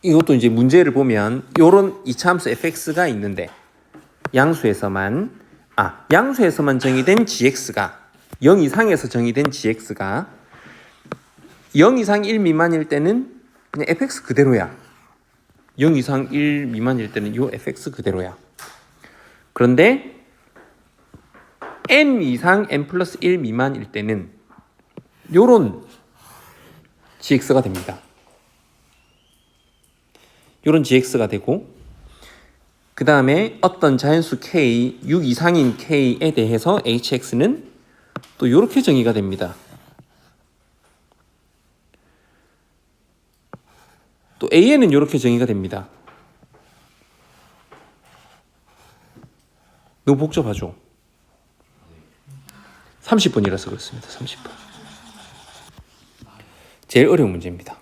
이것도 이제 문제를 보면 요런 이차함수 fx가 있는데 양수에서만 정의된 gx가 0 이상에서 정의된 gx가 0 이상 1 미만일 때는 그냥 fx 그대로야. 0 이상 1 미만일 때는 요 fx 그대로야. 그런데 n 이상 n 플러스 1 미만일 때는 요런 gx가 됩니다. 요런 gx가 되고 그 다음에 어떤 자연수 k, 6 이상인 k에 대해서 hx는 또 요렇게 정의가 됩니다. 또 a에는 요렇게 정의가 됩니다. 너무 복잡하죠? 30번이라서 그렇습니다. 30번. 제일 어려운 문제입니다.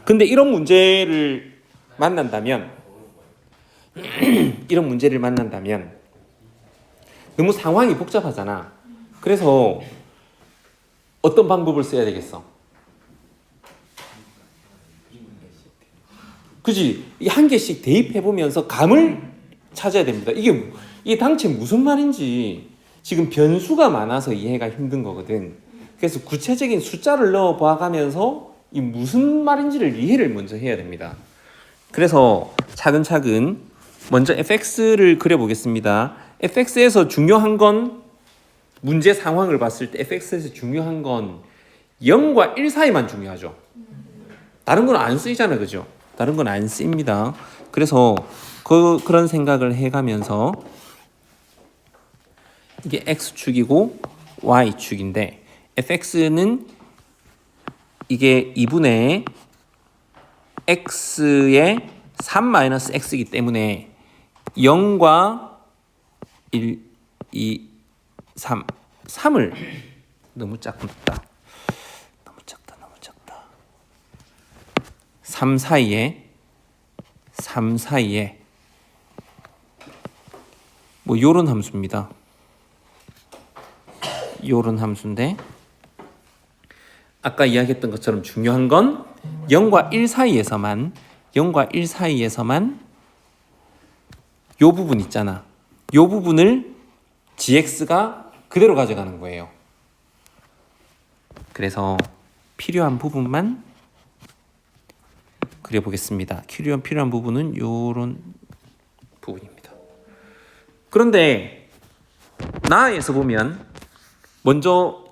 근데 이런 문제를 만난다면 너무 상황이 복잡하잖아. 그래서 어떤 방법을 써야 되겠어? 그지? 한 개씩 대입해보면서 감을 찾아야 됩니다. 이게 당최 무슨 말인지 지금 변수가 많아서 이해가 힘든 거거든. 그래서 구체적인 숫자를 넣어 봐가면서 이 무슨 말인지를 이해를 먼저 해야 됩니다. 그래서 차근차근 먼저 fx를 그려보겠습니다. fx에서 중요한 건 문제 상황을 봤을 때 fx에서 중요한 건 0과 1 사이만 중요하죠. 다른 건 안 쓰이잖아, 그죠? 다른 건 안 쓰입니다. 그래서 그런 생각을 해가면서 이게 x축이고 y축인데 fx는 이게 2분의 x의 3-x이기 때문에 0과 1, 2, 3을 너무 작다. 3 사이에 뭐 요런 함수입니다. 요런 함수인데 아까 이야기했던 것처럼 중요한 건 0과 1 사이에서만 요 부분 있잖아. 요 부분을 gx가 그대로 가져가는 거예요. 그래서 필요한 부분만 그려보겠습니다. 필요한 부분은 요런 부분입니다. 그런데 나에서 보면 먼저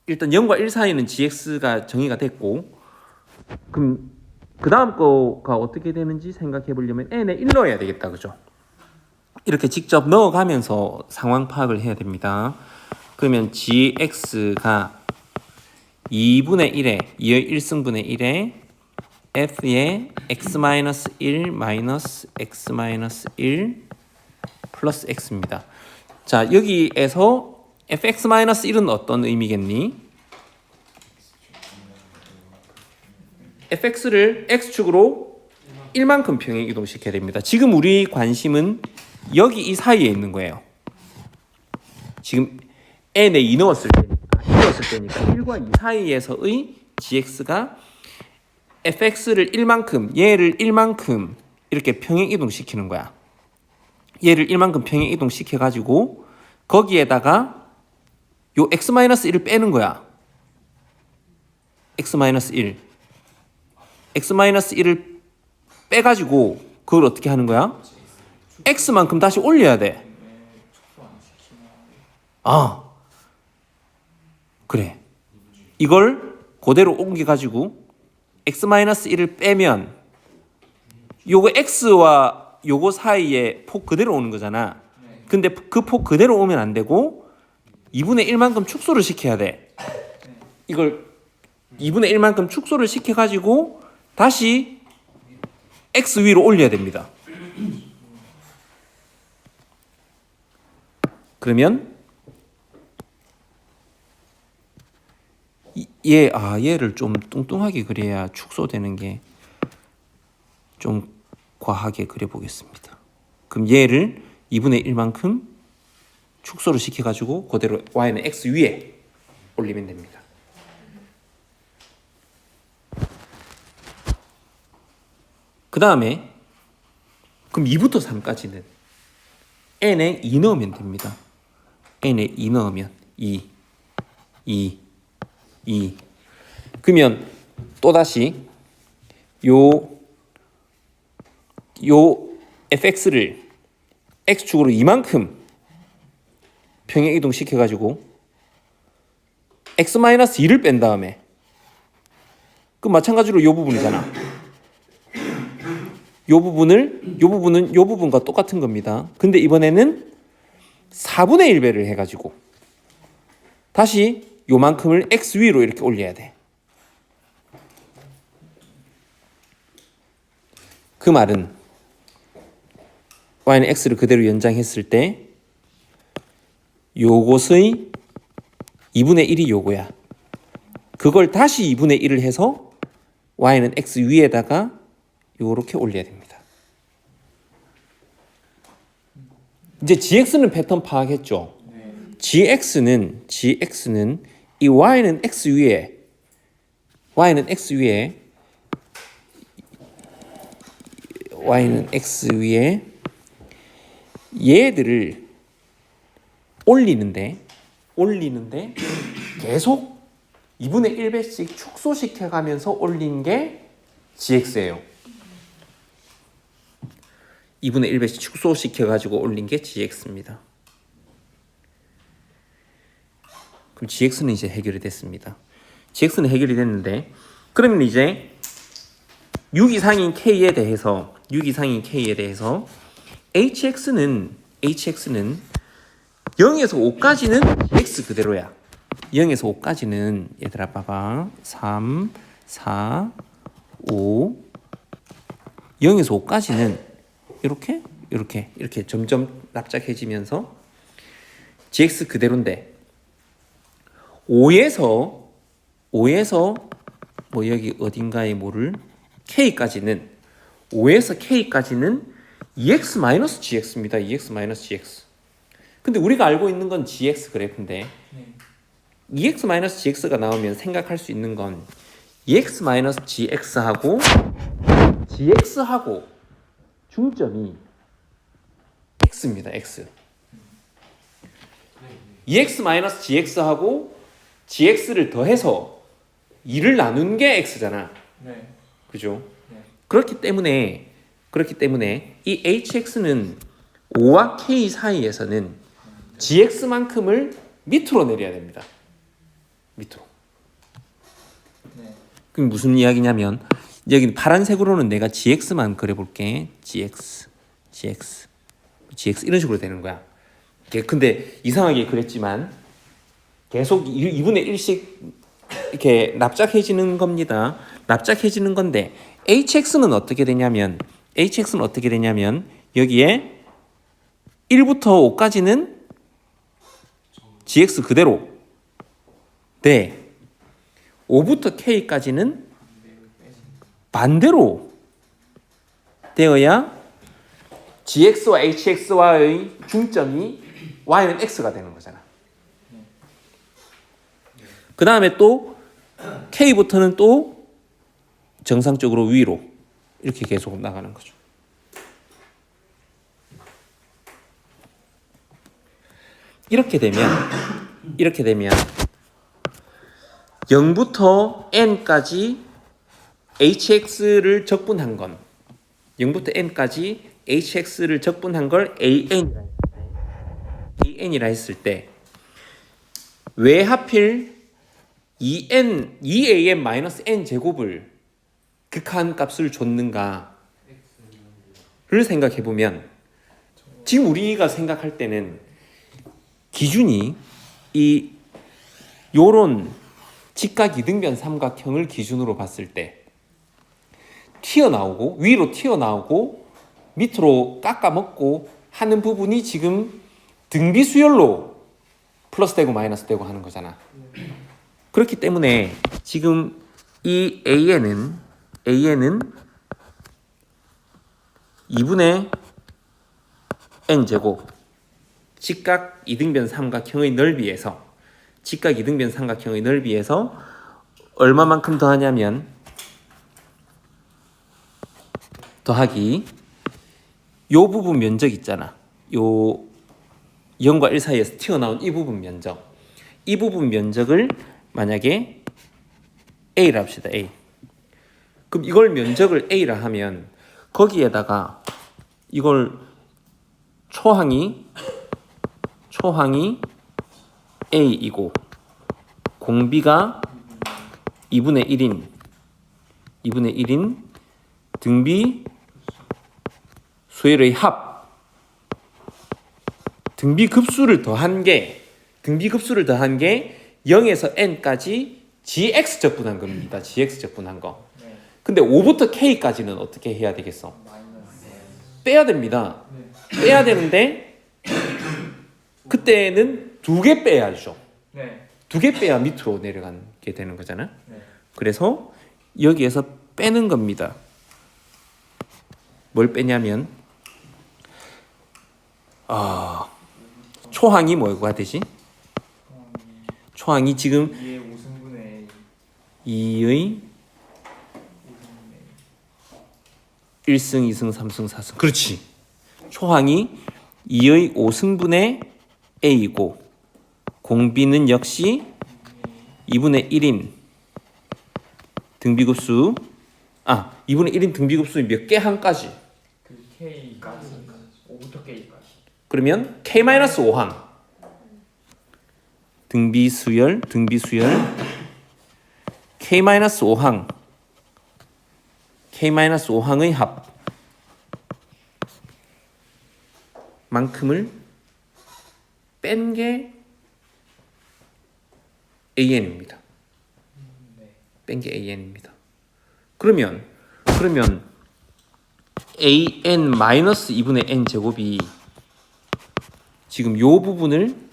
일단 0과 1 사이는 gx가 정의가 됐고 그럼 그 다음 거가 어떻게 되는지 생각해 보려면 n에 1 넣어야 되겠다. 그죠? 이렇게 직접 넣어가면서 상황 파악을 해야 됩니다. 그러면 gx가 2분의 1에 2의 1승분의 1에 f의 x-1 마이너스 x-1 플러스 x입니다. 자, 여기에서 fx-1은 어떤 의미겠니? fx를 x축으로 1만큼 평행 이동시켜야 됩니다. 지금 우리 관심은 여기 이 사이에 있는 거예요. 지금 n에 2 넣었을 때니까 1과 2 사이에서의 gx가 fx를 1만큼, 얘를 1만큼 이렇게 평행 이동시키는 거야. 얘를 1만큼 평행 이동시켜가지고 거기에다가 요 x-1을 빼는 거야. x-1. x-1을 빼가지고 그걸 어떻게 하는 거야? x만큼 다시 올려야 돼. 그래. 이걸 그대로 옮겨가지고 x-1을 빼면 요거 x와 요거 사이에 폭 그대로 오는 거잖아. 근데 그 폭 그대로 오면 안 되고 2분의 1만큼 축소를 시켜야 돼. 이걸 2분의 1만큼 축소를 시켜가지고 다시 x 위로 올려야 됩니다. 그러면 얘를 좀 뚱뚱하게 그려야 축소되는 게 좀 과하게 그려보겠습니다. 그럼 얘를 2분의 1만큼 축소를 시켜가지고 그대로 y는 x 위에 올리면 됩니다. 그 다음에 그럼 2부터 3까지는 n에 2 넣으면 됩니다. n에 2 넣으면 2 그러면 또다시 요 fx를 x축으로 이만큼 평행 이동시켜가지고 x-2를 뺀 다음에 그 마찬가지로 요 부분이잖아. 요 부분과 똑같은 겁니다. 근데 이번에는 4분의 1배를 해가지고 다시 요만큼을 x 위로 이렇게 올려야 돼. 그 말은 y는 x를 그대로 연장했을 때 요것의 2분의 1이 요거야. 그걸 다시 2분의 1을 해서 y는 x 위에다가 요렇게 올려야 됩니다. 이제 gx는 패턴 파악했죠? gx는 이 y는 x 위에 얘들을 올리는데 계속 2분의 1배씩 축소시켜가면서 올린 게 gx예요. 2분의 1배씩 축소시켜가지고 올린 게 gx입니다. 그럼 gx는 이제 해결이 됐습니다. gx는 해결이 됐는데 그러면 이제 6 이상인 k에 대해서 hx는 0에서 5까지는 x 그대로야. 0에서 5까지는 얘들아 봐봐. 3, 4, 5 0에서 5까지는 이렇게 점점 납작해지면서 gx 그대로인데 5에서 뭐 여기 어딘가에 뭐를 k까지는 5에서 k까지는 EX-GX입니다. EX-GX. 근데 우리가 알고 있는 건 GX 그래프인데 EX-GX가 나오면 생각할 수 있는 건 EX-GX하고 GX하고 중점이 X입니다. X. EX-GX하고 GX를 더해서 2를 나눈 게 X잖아. 네. 그죠? 네. 그렇기 때문에 이 HX는 5와 K 사이에서는 GX만큼을 밑으로 내려야 됩니다. 밑으로. 네. 그럼 무슨 이야기냐면 여기 파란색으로는 내가 GX만 그려볼게. GX 이런 식으로 되는 거야. 근데 이상하게 그랬지만 계속 2분의 1씩 이렇게 납작해지는 겁니다. 납작해지는 건데 HX는 어떻게 되냐면 여기에 1부터 5까지는 GX 그대로 돼. 5부터 K까지는 반대로 되어야 GX와 HX와의 중점이 Y는 X가 되는 거잖아. 그 다음에 또 K부터는 또 정상적으로 위로 이렇게 계속 나가는 거죠. 이렇게 되면 0부터 n까지 hx를 적분한 건 0부터 n까지 hx를 적분한 걸 an이라 했을 때 왜 하필 2an-n 제곱을 극한 값을 줬는가를 생각해 보면 지금 우리가 생각할 때는 기준이 요런 직각 이등변 삼각형을 기준으로 봤을 때 튀어나오고 위로 튀어나오고 밑으로 깎아먹고 하는 부분이 지금 등비수열로 플러스되고 마이너스되고 하는 거잖아. 그렇기 때문에 지금 이 AN은 2분의 n제곱 직각 이등변 삼각형의 넓이에서 얼마만큼 더하냐면 더하기 요 부분 면적 있잖아. 요 0과 1 사이에서 튀어나온 이 부분 면적. 이 부분 면적을 만약에 A라 합시다. A. 그럼 이걸 면적을 A라 하면 거기에다가 이걸 초항이 A이고 공비가 2분의 1인 등비 수열의 합. 등비 급수를 더한 게 0에서 n까지 gx 적분한 겁니다. gx 적분한 거. 네. 근데 5부터 k까지는 어떻게 해야 되겠어? 마이너스. 빼야 됩니다. 빼야 되는데 그때는 2개 빼야죠. 네. 2개 빼야 밑으로 내려가게 되는 거잖아. 네. 그래서 여기에서 빼는 겁니다. 뭘 빼냐면 초항이 뭐가 되지? 초항이 지금 2의 5승분의 2의 1승, 2승, 3승, 4승. 그렇지. 초항이 2의 5승분의 A이고 공비는 역시 2분의 1인 등비급수 2분의 1인 등비급수 몇 개 한까지. 그 K까지 5부터 K까지. 그러면 K-5항 등비수열 K-5항의 합 만큼을 뺀 게 AN입니다. 네. 뺀 게 AN입니다. 그러면 AN-2분의 N 제곱이 지금 요 부분을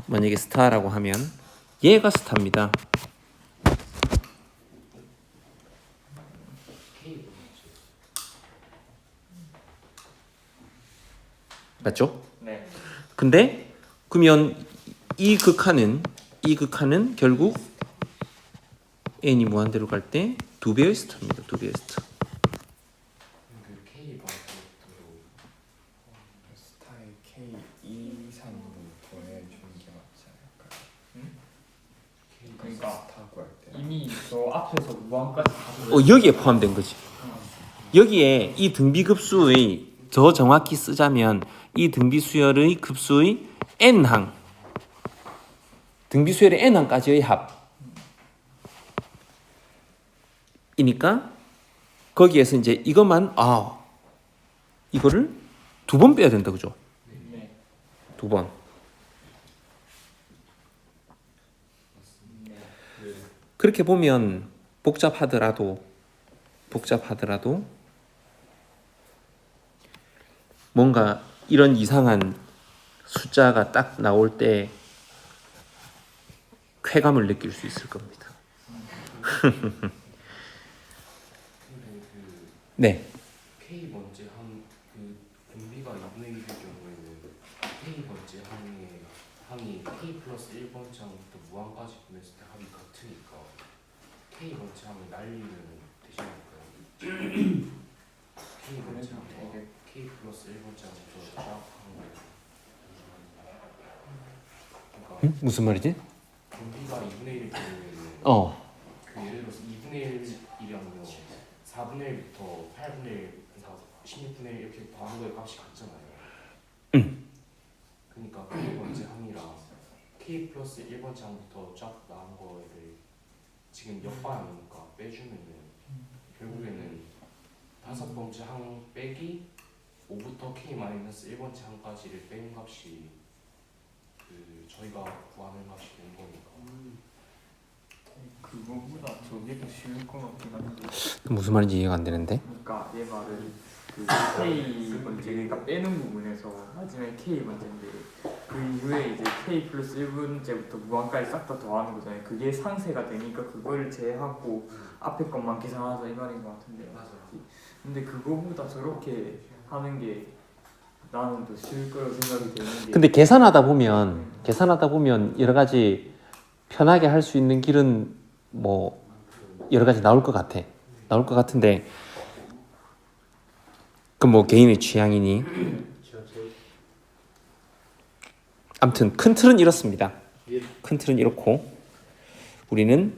만약에 스타라고 하면 얘가 스타입니다. 맞죠? 네. 근데 그러면 이 극한은 결국 n이 무한대로 갈 때 2배의 스타입니다. 2배의 스타. 그 K 방식으로 스타일 K 이상으로 더해주는 게 맞지 않을까요? K 그러니까 스타 구할 때 이미 저 앞에서 무한까지 다 여기에 포함된 거지. 여기에 이 등비급수의 더 정확히 쓰자면 이 등비수열의 급수의 n항 등비수열의 n항까지의 합이니까 거기에서 이제 이것만 이거를 2번 빼야 된다. 그죠? 네. 2번. 그렇게 보면 복잡하더라도 뭔가 이런 이상한 숫자가 딱 나올 때 쾌감을 느낄 수 있을 겁니다. 근데 네. K 번째 그 분비가 2분의 1일 경우에는 K 번째 항이 K 플러스 1번째 항부터 무한까지 보냈을 때 합이 같으니까 K 번째 항이 날리면 되지 않을까요? K 번째 항과 K 플러스 1번째 항부터 쫙 하는 그러니까 무슨 말이지? 분비가 2분의 1일 경우에는 그 예를 들어서 2분의 1이라면 4분의 1부터 8분의 1, 16분의 1 이렇게 더하는 거에 값이 같잖아요. 그러니까 K 번째 항이랑 K 플러스 1번째 항부터 쫙 나온 거를 지금 역반하니까 빼주면은 결국에는 5번째 항 빼기 5부터 K 마이너스 1번째 항까지를 빼는 값이 그 저희가 구하는 값이 되는 거니까. 그거보다 저게 더 쉬울 것 같긴 한데. 무슨 말인지 이해가 안 되는데. 그러니까 얘 말은 그 K 번째 그러니까 빼는 부분에서 마지막에 K 번째인데 그 이후에 이제 K 플러스 1번째부터 무한까지 싹 다 더하는 거잖아요. 그게 상세가 되니까 그걸 제하고 앞에 것만 계산하자 이 말인 것 같은데요. 맞아요. 근데 그거보다 저렇게 하는 게 나는 더 쉬울 거라고 생각이 되는 게. 근데 계산하다 보면 여러 가지 편하게 할 수 있는 길은 뭐 여러 가지 나올 것 같아. 나올 것 같은데 그 뭐 개인의 취향이니. 아무튼 큰 틀은 이렇습니다. 큰 틀은 이렇고 우리는